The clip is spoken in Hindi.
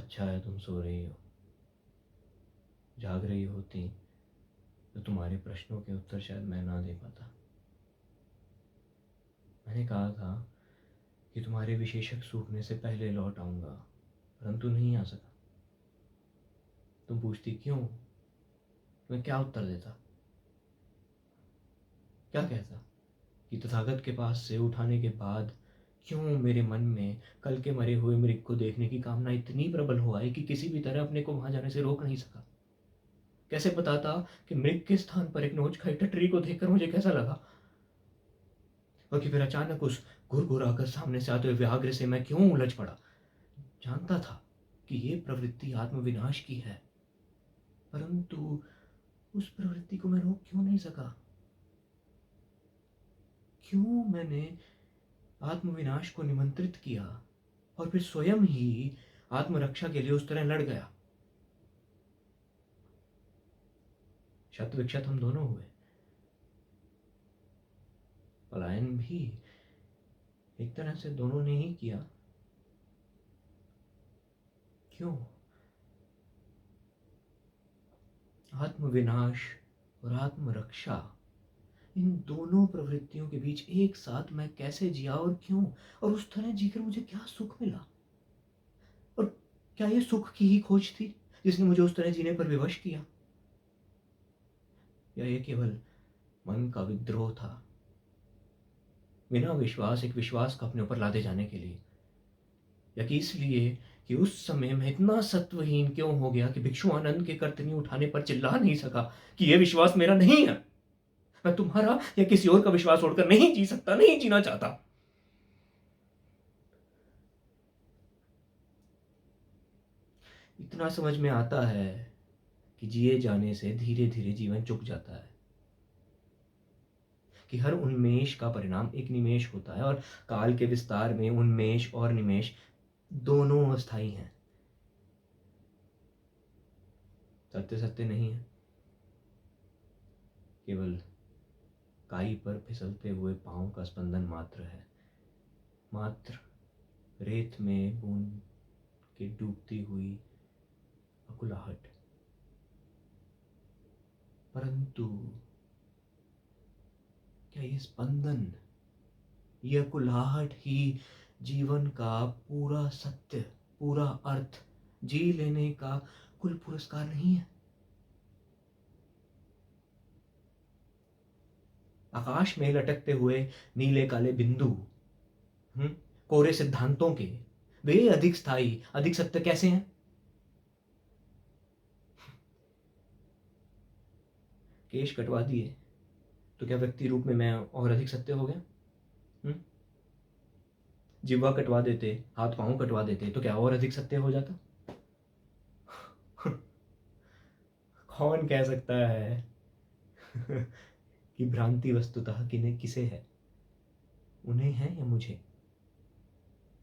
अच्छा है तुम सो रही हो। जाग रही होती तो तुम्हारे प्रश्नों के उत्तर शायद मैं ना दे पाता। मैंने कहा था कि तुम्हारे विशेषज्ञ सूखने से पहले लौट आऊँगा, परंतु नहीं आ सका। तुम पूछती क्यों, मैं क्या उत्तर देता? क्या कहता कि तथागत के पास से उठाने के बाद क्यों मेरे मन में कल के मरे हुए मृग को देखने की कामना इतनी प्रबल हो आई कि किसी भी तरह अपने को वहां जाने से रोक नहीं सका। कैसे बताता कि मृग के स्थान पर एक नोच खाई टटरी को देखकर मुझे कैसा लगा, और कि फिर अचानक उस घुरघुराकर सामने से आते हुए व्याघ्र से मैं क्यों उलझ पड़ा। जानता था कि ये प्रवृत्ति आत्मविनाश की है, परंतु उस प्रवृत्ति को मैं रोक क्यों नहीं सका? क्यों मैंने आत्मविनाश को निमंत्रित किया और फिर स्वयं ही आत्मरक्षा के लिए उस तरह लड़ गया? शत विक्षत हम दोनों हुए। पलायन भी एक तरह से दोनों ने ही किया। क्यों? आत्मविनाश और आत्मरक्षा, इन दोनों प्रवृत्तियों के बीच एक साथ मैं कैसे जिया और क्यों? और उस तरह जीकर मुझे क्या सुख मिला? और क्या ये सुख की ही खोज थी जिसने मुझे उस तरह जीने पर विवश किया, या ये केवल मन का विद्रोह था, बिना विश्वास एक विश्वास का अपने ऊपर लादे जाने के लिए? या कि इसलिए कि उस समय मैं इतना सत्वहीन क्यों हो गया कि भिक्षु आनंद के कर्तनी उठाने पर चिल्ला नहीं सका कि यह विश्वास मेरा नहीं है, मैं तुम्हारा या किसी और का विश्वास छोड़कर नहीं जी सकता, नहीं जीना चाहता। इतना समझ में आता है कि जिए जाने से धीरे धीरे जीवन चुक जाता है, कि हर उन्मेष का परिणाम एक निमेष होता है, और काल के विस्तार में उन्मेष और निमेष दोनों अस्थायी हैं, सत्य सत्य नहीं है। केवल काई पर फिसलते हुए पांव का स्पंदन मात्र है, मात्र रेत में बूंद के डूबती हुई अकुलाहट। परंतु क्या ये स्पंदन, ये अकुलाहट ही जीवन का पूरा सत्य, पूरा अर्थ, जी लेने का कुल पुरस्कार नहीं है? आकाश में लटकते हुए नीले काले बिंदु, कोरे सिद्धांतों के, वे अधिक स्थायी, अधिक सत्य कैसे हैं? केश कटवा दिए तो क्या व्यक्ति रूप में मैं और अधिक सत्य हो गया? जिह्वा कटवा देते, हाथ पांव कटवा देते तो क्या और अधिक सत्य हो जाता? कौन कह सकता है कि भ्रांति वस्तुतः किन्हें किसे है, उन्हें है या मुझे?